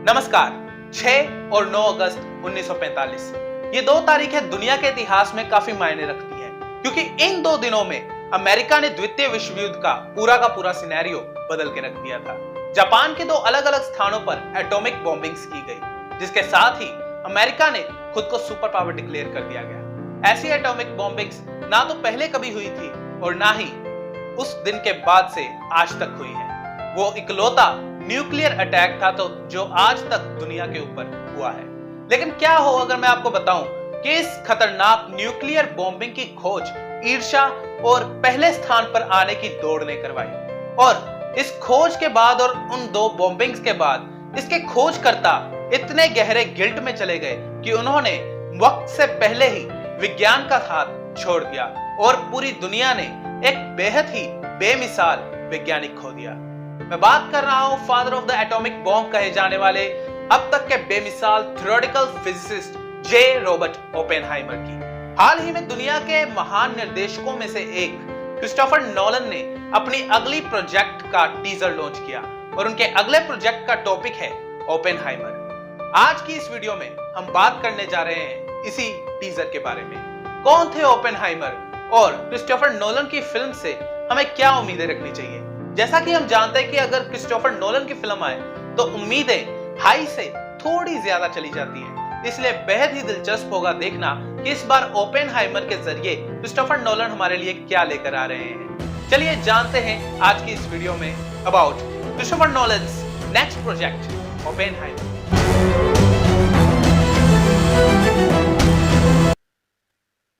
नमस्कार। 6 और 9 अगस्त 1945 ये दो तारीखें दुनिया के इतिहास में काफी मायने रखती हैं, क्योंकि इन दो दिनों में अमेरिका ने द्वितीय विश्व युद्ध का पूरा सिनेरियो बदल के रख दिया था। जापान के दो अलग अलग स्थानों पर एटॉमिक बॉम्बिंग्स की गई, जिसके साथ ही अमेरिका ने खुद को सुपर पावर डिक्लेयर कर दिया गया। ऐसी एटॉमिक बॉम्बिंग्स ना तो पहले कभी हुई थी और ना ही उस दिन के बाद से आज तक हुई है। वो इकलौता न्यूक्लियर अटैक था तो जो आज तक दुनिया के ऊपर हुआ है। लेकिन क्या हो अगर मैं आपको बताऊं कि इस खतरनाक न्यूक्लियर बॉम्बिंग की खोज ईर्ष्या और पहले स्थान पर आने की दौड़ ने करवाई, और इस खोज के बाद और उन दो बॉम्बिंग्स के बाद इसके खोजकर्ता इतने गहरे गिल्ट में चले गए कि उन्होंने वक्त से पहले ही विज्ञान का साथ छोड़ दिया और पूरी दुनिया ने एक बेहद ही बेमिसाल वैज्ञानिक खो दिया। मैं बात कर रहा हूं father of the atomic bomb कहे जाने वाले अब तक के बेमिसाल थ्योरेटिकल फिजिसिस्ट जे रॉबर्ट ओपेनहाइमर की। हाल ही में दुनिया के महान निर्देशकों में से एक क्रिस्टोफर नोलन ने अपनी अगली प्रोजेक्ट का टीजर लॉन्च किया और उनके अगले प्रोजेक्ट का टॉपिक है ओपेनहाइमर। आज की इस वीडियो में हम बात करने जा रहे हैं इसी टीजर के बारे में। कौन थे ओपेनहाइमर और क्रिस्टोफर नोलन की फिल्म से हमें क्या उम्मीदें रखनी चाहिए। जैसा कि हम जानते हैं कि अगर क्रिस्टोफर नोलन की फिल्म आए तो उम्मीदें हाई से थोड़ी ज्यादा चली जाती हैं, इसलिए बेहद ही दिलचस्प होगा देखना कि इस बार ओपेनहाइमर के जरिए क्रिस्टोफर नोलन हमारे लिए क्या लेकर आ रहे हैं। चलिए जानते हैं आज की इस वीडियो में about Christopher Nolan's next project Oppenheimer.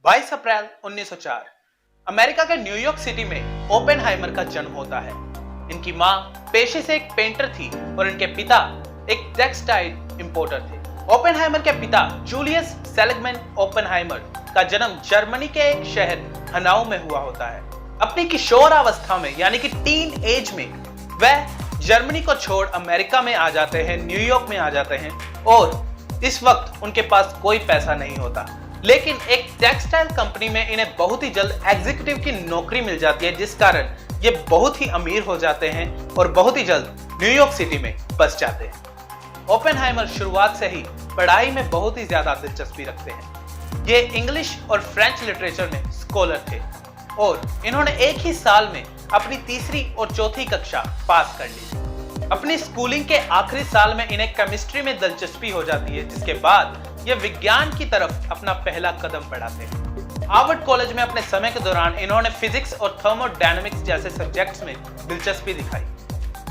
22 April 1904 America के न्यूयॉर्क सिटी में ओपेनहाइमर का जन्म होता है। इनकी मां पेशे से एक पेंटर थी और इनके पिता एक टेक्सटाइल इंपोर्टर थे। ओपेनहाइमर के पिता जूलियस सेलिगमैन ओपेनहाइमर का जन्म जर्मनी के एक शहर हनाउ में हुआ होता है। अपनी किशोरावस्था में यानी कि टीन एज में वह जर्मनी को छोड़ अमेरिका में आ जाते हैं, न्यूयॉर्क में आ जाते हैं, और इस वक्त उनके पास कोई पैसा नहीं होता। लेकिन एक टेक्सटाइल कंपनी में इन्हें बहुत ही जल्द एग्जीक्यूटिव की नौकरी मिल जाती है, जिस कारण ये बहुत ही अमीर हो जाते हैं और बहुत ही जल्द न्यूयॉर्क सिटी में बस जाते हैं। ओपेनहाइमर शुरुआत से ही पढ़ाई में बहुत ही ज्यादा दिलचस्पी रखते हैं। ये इंग्लिश और फ्रेंच लिटरेचर में स्कॉलर थे और इन्होंने एक ही साल में अपनी तीसरी और चौथी कक्षा पास कर ली। अपनी स्कूलिंग के आखिरी साल में इन्हें केमिस्ट्री में दिलचस्पी हो जाती है, जिसके बाद ये विज्ञान की तरफ अपना पहला कदम बढ़ाते हैं। हार्वर्ड कॉलेज में अपने समय के दौरान इन्होंने फिजिक्स और थर्मोडायनामिक्स जैसे सब्जेक्ट्स में दिलचस्पी दिखाई।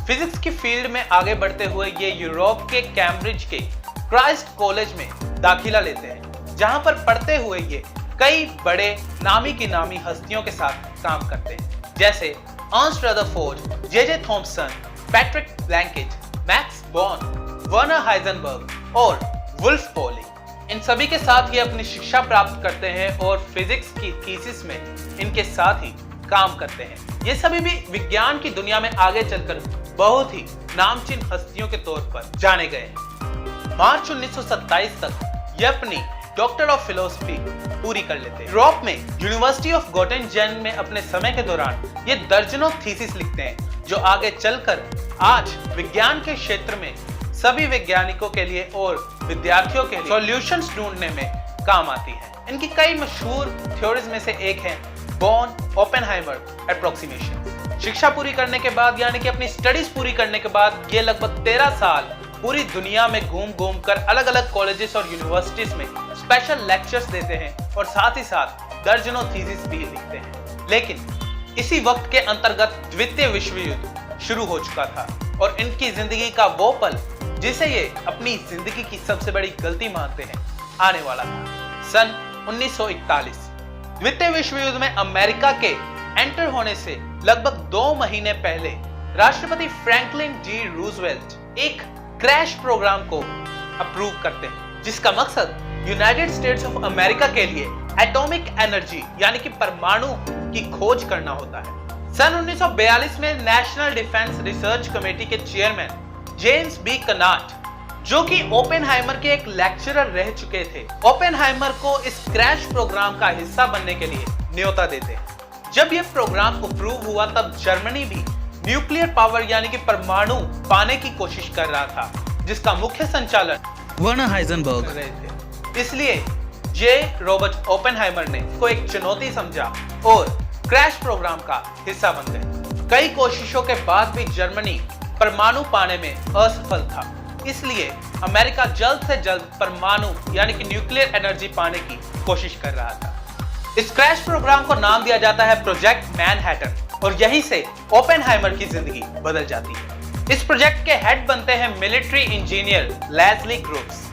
फिजिक्स की फील्ड में आगे बढ़ते हुए ये यूरोप के कैम्ब्रिज के क्राइस्ट कॉलेज में दाखिला लेते हैं, जहां पर पढ़ते हुए ये कई बड़े नामी की नामी हस्तियों के साथ काम करते हैं, जैसे Ernst Rutherford, J Thomson, Patrick blanket, max born, Werner Heisenberg और वुल्फ पॉलिंग। इन सभी के साथ ये अपनी शिक्षा प्राप्त करते हैं और फिजिक्स की थीसिस में इनके साथ ही काम करते हैं। ये सभी भी विज्ञान की दुनिया में आगे चलकर बहुत ही नामचीन हस्तियों के तौर पर जाने गए हैं। मार्च 1927 तक ये अपनी डॉक्टर ऑफ फिलोसफी पूरी कर लेते हैं। यूरोप में यूनिवर्सिटी ऑफ गोटिंजन में अपने समय के दौरान ये दर्जनों थीसिस लिखते हैं, जो आगे चलकर आज विज्ञान के क्षेत्र में सभी वैज्ञानिकों के लिए और विद्यार्थियों के लिए सॉल्यूशंस ढूंढने में काम आती है। इनकी कई मशहूर थ्योरीज में से एक है बॉर्न ओपेनहाइमर एप्रोक्सीमेशन। शिक्षा पूरी करने के बाद यानी कि अपनी स्टडीज पूरी करने के बाद ये लगभग 13 साल पूरी दुनिया में घूम कर अलग अलग कॉलेजेस और यूनिवर्सिटीज में स्पेशल लेक्चर्स देते हैं और साथ ही साथ दर्जनों थीसिस भी लिखते हैं। लेकिन इसी वक्त के अंतर्गत द्वितीय विश्व युद्ध शुरू हो चुका था और इनकी जिंदगी का वो पल जिसे ये अपनी जिंदगी की सबसे बड़ी गलती मानते हैं आने वाला था। सन 1941 द्वितीय विश्व युद्ध में अमेरिका के एंटर होने से लगभग 2 महीने पहले राष्ट्रपति फ्रैंकलिन डी रूजवेल्ट एक क्रैश प्रोग्राम को अप्रूव करते हैं, जिसका मकसद यूनाइटेड स्टेट्स ऑफ अमेरिका के लिए एटॉमिक एनर्जी यानी कि परमाणु की खोज करना होता है। सन 1942 में नेशनल डिफेंस रिसर्च कमेटी के चेयरमैन जेम्स बी कनाट, जो कि ओपेनहाइमर के एक लेक्चरर रह चुके थे, ओपेनहाइमर को इस क्रैश प्रोग्राम का हिस्सा बनने के लिए न्योता देते हैं। जब यह प्रोग्राम अप्रूव हुआ तब जर्मनी भी न्यूक्लियर पावर यानी कि परमाणु पाने की कोशिश कर रहा था, जिसका मुख्य संचालन वर्नर हाइजेनबर्ग कर रहे थे। इसलिए जे रॉबर्ट ओपेनहाइमर ने इसको एक चुनौती समझा और क्रैश प्रोग्राम का हिस्सा बन गए। कई कोशिशों के बाद भी जर्मनी परमाणु पाने में असफल था, इसलिए अमेरिका जल्द से जल्द परमाणु यानी कि न्यूक्लियर एनर्जी पाने की कोशिश कर रहा था। इस क्रैश प्रोग्राम को नाम दिया जाता है प्रोजेक्ट मैनहट्टन और यहीं से ओपेनहाइमर की जिंदगी बदल जाती है। इस प्रोजेक्ट के हेड बनते हैं मिलिट्री इंजीनियर लेस्ली ग्रुव्स।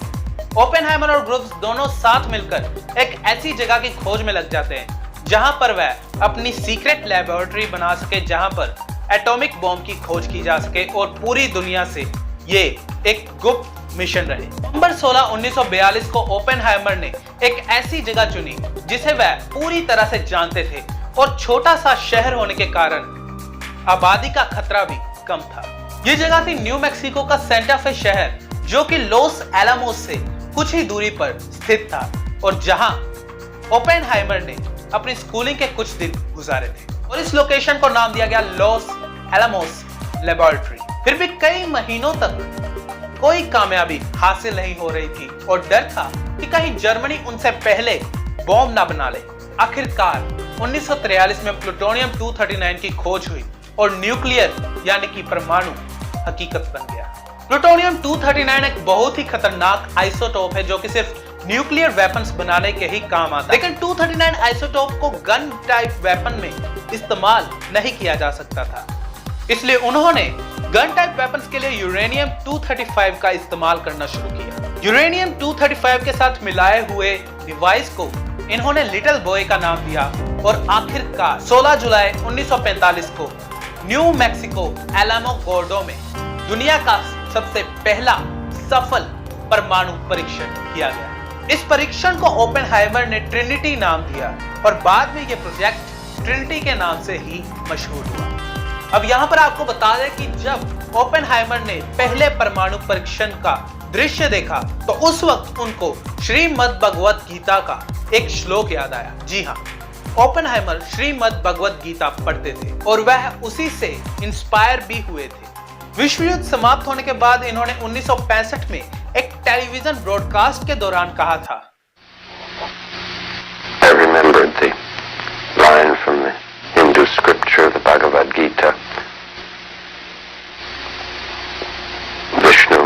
ओपेनहाइमर और ग्रुव्स दोनों साथ मिलकर एक ऐसी जगह की खोज में लग जाते हैं जहां पर वह अपनी सीक्रेट लेबोरेटरी बना सके, जहां पर एटॉमिक बॉम्ब की खोज की जा सके और पूरी दुनिया से ये एक गुप्त मिशन रहे। नवंबर 16, 1942 को ओपेनहाइमर ने एक ऐसी जगह चुनी जिसे वह पूरी तरह से जानते थे और छोटा सा शहर होने के कारण आबादी का खतरा भी कम था। यह जगह थी न्यू मैक्सिको का सेंटा फे शहर, जो कि लॉस एलामोस से कुछ ही दूरी पर स्थित था और जहां ओपेनहाइमर ने अपनी स्कूलिंग के कुछ दिन गुजारे थे और इस लोकेशन को नाम दिया गया लॉस एलामोस लेबोरेटरी। फिर भी कई महीनों तक कोई कामयाबी हासिल नहीं हो रही थी और डर था कि कहीं जर्मनी उनसे पहले बॉम्ब ना बना ले। आखिरकार 1943 में प्लूटोनियम 239 की खोज हुई और न्यूक्लियर यानी कि परमाणु हकीकत बन गया। प्लूटोनियम 239 एक बहुत ही खतरनाक आइसोटोप है जो कि सिर्फ न्यूक्लियर वेपन्स बनाने के ही काम आता है, लेकिन 239 आइसोटोप को गन टाइप वेपन में इस्तेमाल नहीं किया जा सकता था, इसलिए उन्होंने गन टाइप वेपन्स के लिए यूरेनियम 235 का इस्तेमाल करना शुरू किया। यूरेनियम 235 के साथ मिलाए हुए डिवाइस को इन्होंने लिटिल बॉय का नाम दिया और आखिरकार 16 जुलाई 1945 को न्यू मैक्सिको एलामोगोर्डो में दुनिया का सबसे पहला सफल परमाणु परीक्षण किया गया। इस परीक्षण को ओपेनहाइमर ने ट्रिनिटी नाम दिया और बाद में यह प्रोजेक्ट ट्रिनिटी के नाम से ही मशहूर हुआ। अब यहां पर आपको बता दें कि जब ओपेनहाइमर ने पहले परमाणु परीक्षण का दृश्य देखा तो उस वक्त उनको श्रीमद् भगवत गीता का एक श्लोक याद आया। जी हाँ, ओपेनहाइमर श्रीमद् भगवत गीता पढ़ते थे और वह उसी से इंस्पायर भी हुए थे। विश्व युद्ध समाप्त होने के बाद इन्होंने 1965 में एक टेलीविजन ब्रॉडकास्ट के दौरान कहा था, I remembered the line from the Hindu scripture, the Bhagavad Gita. Vishnu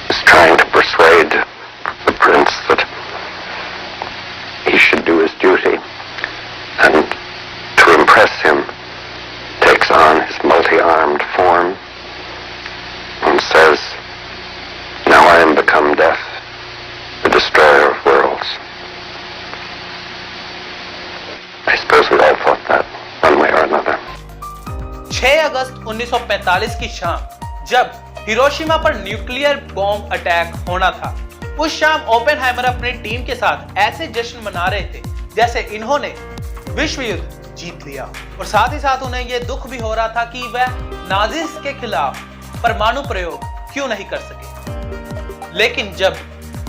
is trying to persuade the prince that he should do his duty, and to impress him takes on his multi-armed form and says, "Now I am become death, the destroyer of worlds." I suppose we all thought that one way or another. 6 अगस्त 1945 की शाम जब Hiroshima पर nuclear bomb attack होना था, उस शाम Oppenheimer अपनी team के साथ ऐसे जश्न मना रहे थे जैसे इन्होंने विश्व युद्ध जीत लिया और साथ ही साथ उन्हें यह दुख भी हो रहा था कि वह नाजिस के खिलाफ परमाणु प्रयोग क्यों नहीं कर सके। लेकिन जब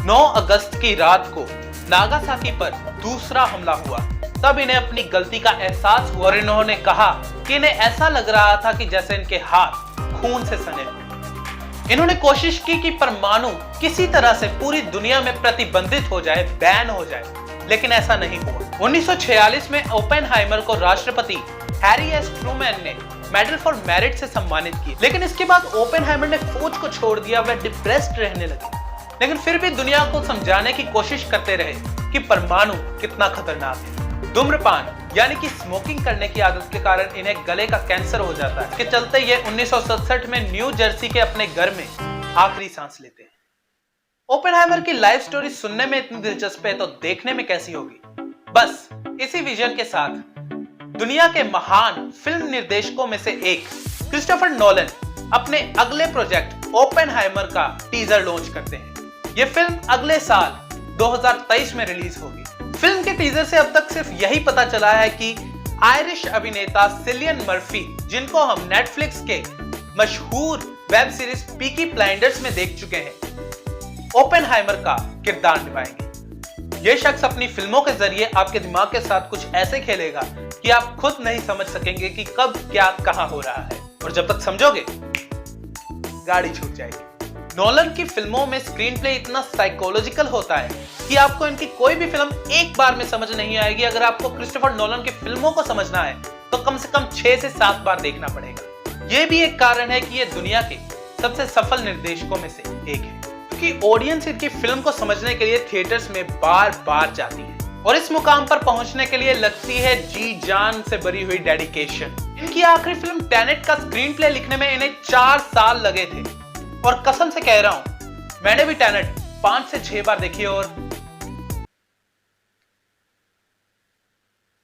9 अगस्त की रात को नागासाकी पर दूसरा हमला हुआ तब इन्हें अपनी गलती का एहसास हुआ और इन्होंने कहा कि इन्हें ऐसा लग रहा था कि जैसे इनके हाथ खून से सने हुए। इन्होंने कोशिश की कि परमाणु किसी तरह से पूरी दुनिया में प्रतिबंधित हो जाए, बैन हो जाए, लेकिन ऐसा नहीं हुआ। 1946 में ओपेनहाइमर को राष्ट्रपति हैरी एस ट्रूमैन ने मेडल फॉर मेरिट से सम्मानित किया, लेकिन इसके बाद ओपेनहाइमर ने फौज को छोड़ दिया, वह डिप्रेस्ड रहने लगे, लेकिन फिर भी दुनिया को समझाने की कोशिश करते रहे कि परमाणु कितना खतरनाक है। धूम्रपान यानी कि स्मोकिंग करने की आदत के कारण इन्हें गले का कैंसर हो जाता है। इसके चलते ये 1967 में न्यू जर्सी के अपने घर में आखिरी सांस लेते हैं। ओपेनहाइमर की लाइफ स्टोरी सुनने में इतनी दिलचस्प है तो देखने में कैसी होगी। बस इसी विजन के साथ दुनिया के महान फिल्म निर्देशकों में से एक क्रिस्टोफर नोलन अपने अगले प्रोजेक्ट ओपेनहाइमर का टीजर लॉन्च करते हैं। यह फिल्म अगले साल 2023 में रिलीज होगी। फिल्म के टीजर से अब तक सिर्फ यही पता चला है कि आयरिश अभिनेता सिलियन मर्फी, जिनको हम नेटफ्लिक्स के मशहूर वेब सीरीज पीकी ब्लाइंडर्स में देख चुके हैं, ओपेनहाइमर का किरदार निभाएंगे। यह शख्स अपनी फिल्मों के जरिए आपके दिमाग के साथ कुछ ऐसे खेलेगा कि आप खुद नहीं समझ सकेंगे कि कब क्या कहां हो रहा है, और जब तक समझोगे गाड़ी छूट जाएगी। नोलन की फिल्मों में स्क्रीन प्ले इतना साइकोलॉजिकल होता है कि आपको इनकी कोई भी फिल्म एक बार में समझ नहीं आएगी। अगर आपको क्रिस्टोफर नोलन की फिल्मों को समझना है तो कम से कम 6 से 7 बार देखना पड़ेगा। यह भी एक कारण है कि यह दुनिया के सबसे सफल निर्देशकों में से एक है, क्योंकि ऑडियंस इनकी फिल्म को समझने के लिए थिएटर्स में बार बार जाती है और इस मुकाम पर पहुंचने के लिए लगती है जी जान से भरी हुई डेडिकेशन। इनकी आखिरी फिल्म टेनेट का स्क्रीन प्ले लिखने में इन्हें 4 साल लगे थे और कसम से कह रहा हूं, मैंने भी टेनेट 5 से 6 बार देखी और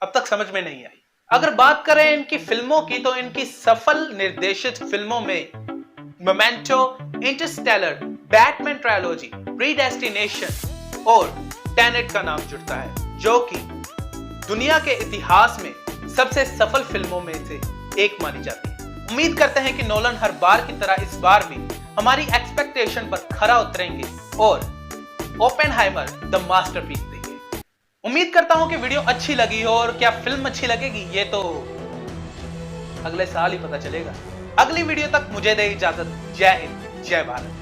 अब तक समझ में नहीं आई। अगर बात करें इनकी फिल्मों की तो इनकी सफल निर्देशित फिल्मों में memento, Interstellar, Batman trilogy, predestination और टेनेट का नाम जुड़ता है, जो कि दुनिया के इतिहास में सबसे सफल फिल्मों में से एक मानी जाती है। उम्मीद करते हैं कि नोलन हर बार की तरह इस बार भी हमारी एक्सपेक्टेशन पर खरा उतरेंगे और ओपेनहाइमर द मास्टरपीस देंगे। उम्मीद करता हूं कि वीडियो अच्छी लगी हो, और क्या फिल्म अच्छी लगेगी ये तो अगले साल ही पता चलेगा। अगली वीडियो तक मुझे दे इजाजत। जय हिंद, जय भारत।